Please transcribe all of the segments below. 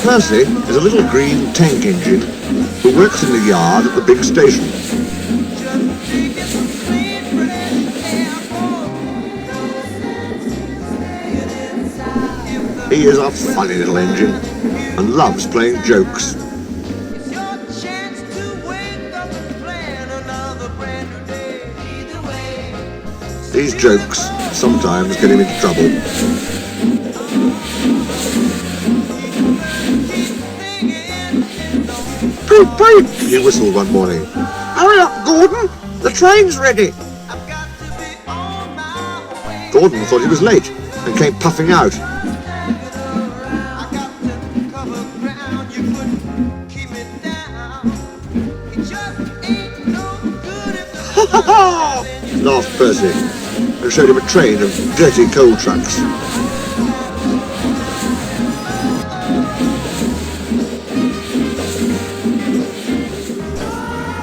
Percy is a little green tank engine who works in the yard at the big station. He is a funny little engine and loves playing jokes. These jokes sometimes get him into trouble. Beep, beep, he whistled one morning. Hurry up, Gordon! The train's ready! Gordon thought he was late and came puffing out. Ha ha ha! Laughed Percy and showed him a train of dirty coal trucks.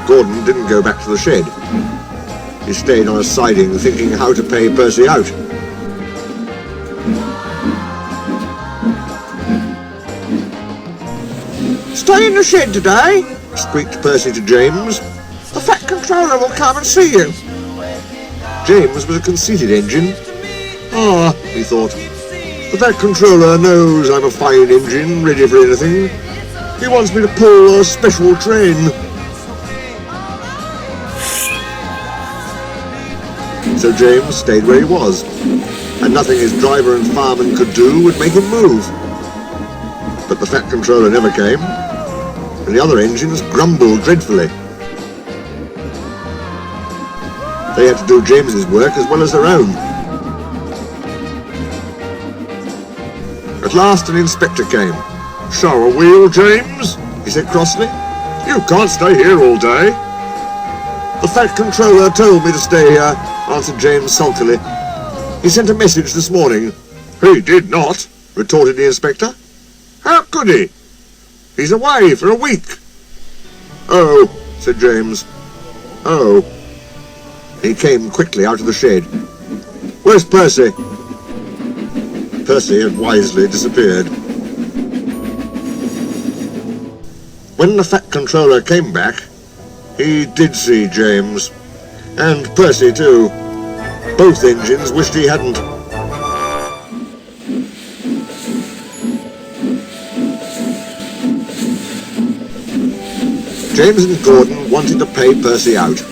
Gordon didn't go back to the shed. He stayed on a siding thinking how to pay Percy out. Stay in the shed today, squeaked Percy to James. The Fat Controller will come and see you. James was a conceited engine. Ah, he thought, the Fat Controller knows I'm a fine engine, ready for anything. He wants me to pull a special train. So James stayed where he was, and nothing his driver and fireman could do would make him move. But the Fat Controller never came, and the other engines grumbled dreadfully. They had to do James's work as well as their own. At last an inspector came. "Show a wheel, James," he said crossly. "You can't stay here all day." "The Fat Controller told me to stay here," answered James sulkily. "He sent a message this morning." "He did not," retorted the inspector. "How could he? He's away for a week." "Oh," said James. "Oh." He came quickly out of the shed. "Where's Percy?" Percy had wisely disappeared. When the Fat Controller came back, he did see James. And Percy too. Both engines wished he hadn't. James and Gordon wanted to pay Percy out.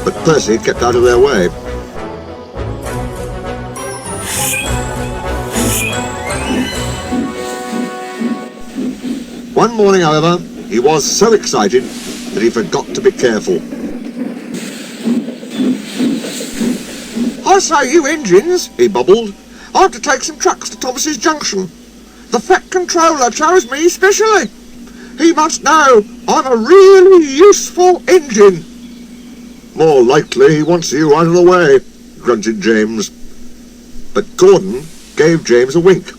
But Percy kept out of their way. One morning, however, he was so excited that he forgot to be careful. "I say, you engines," he bubbled, "I have to take some trucks to Thomas's Junction. The Fat Controller chose me specially. He must know I'm a really useful engine." "More likely he wants you out of the way," grunted James. But Gordon gave James a wink.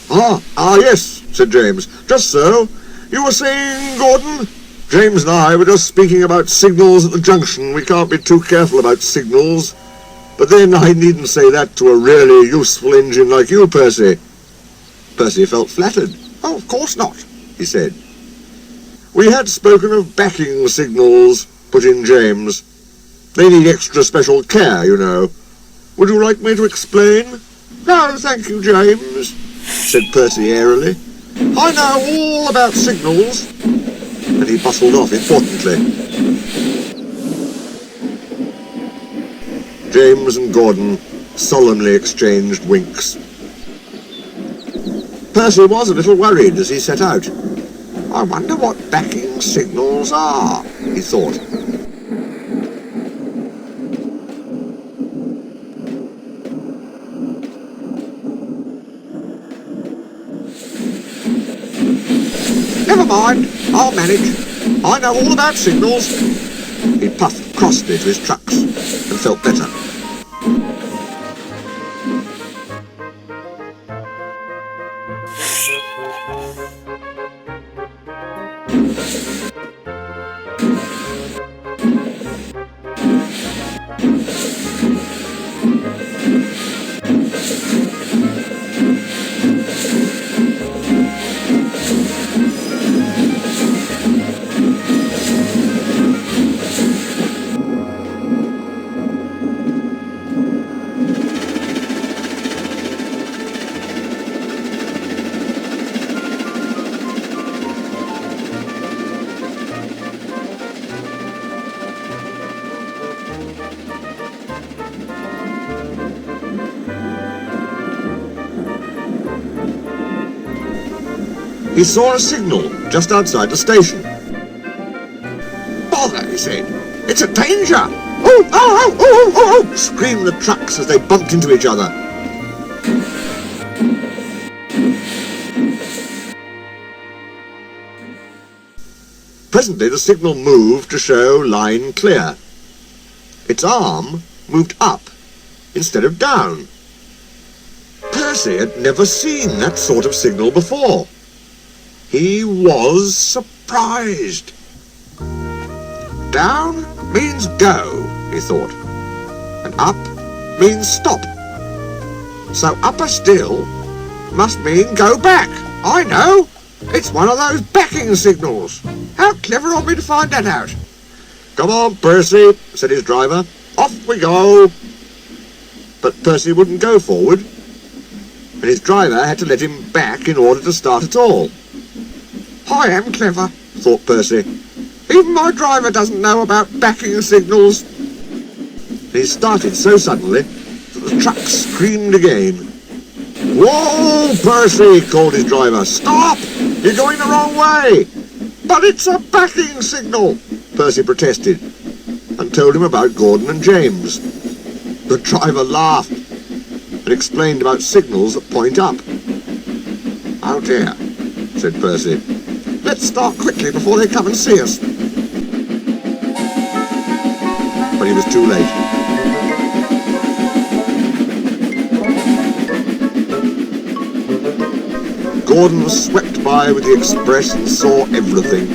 Ah, yes," said James. "Just so. You were saying, Gordon?" "James and I were just speaking about signals at the junction. We can't be too careful about signals. But then I needn't say that to a really useful engine like you, Percy." Percy felt flattered. "Oh, of course not," he said. "We had spoken of backing signals," put in James. "They need extra special care, you know. Would you like me to explain?" "No, thank you, James," said Percy airily. "I know all about signals." And he bustled off importantly. James and Gordon solemnly exchanged winks. Percy was a little worried as he set out. "I wonder what backing signals are," he thought. "Never mind, I'll manage. I know all about signals." He puffed crossly to his trucks and felt better. He saw a signal just outside the station. "Bother," he said. "It's a danger!" "Oh, oh, oh, oh, oh, oh!" screamed the trucks as they bumped into each other. Presently the signal moved to show line clear. Its arm moved up instead of down. Percy had never seen that sort of signal before. He was surprised. Down means go, he thought, and up means stop. So upper still must mean go back. I know! It's one of those backing signals. How clever of me to find that out. "Come on, Percy," said his driver. "Off we go." But Percy wouldn't go forward, and his driver had to let him back in order to start at all. "I am clever," thought Percy. "Even my driver doesn't know about backing signals." He started so suddenly that the truck screamed again. "Whoa, Percy!" called his driver. "Stop! You're going the wrong way!" "But it's a backing signal!" Percy protested, and told him about Gordon and James. The driver laughed and explained about signals that point up. "Oh dear," said Percy. "Let's start quickly before they come and see us." But he was too late. Gordon swept by with the express and saw everything.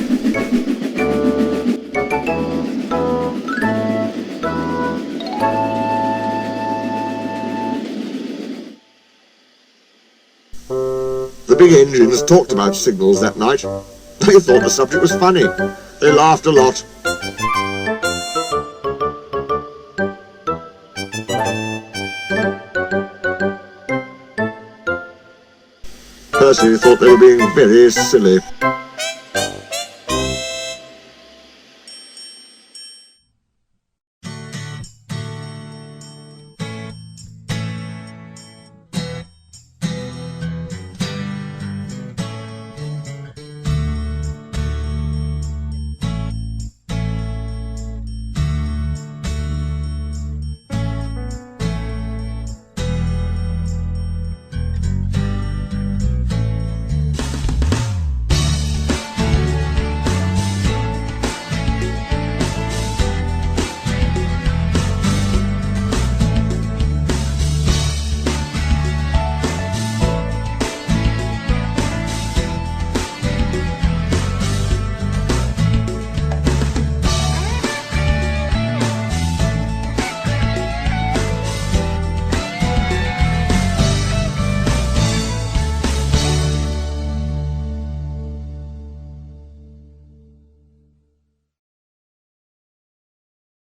The big engines talked about signals that night. They thought the subject was funny. They laughed a lot. Percy thought they were being very silly.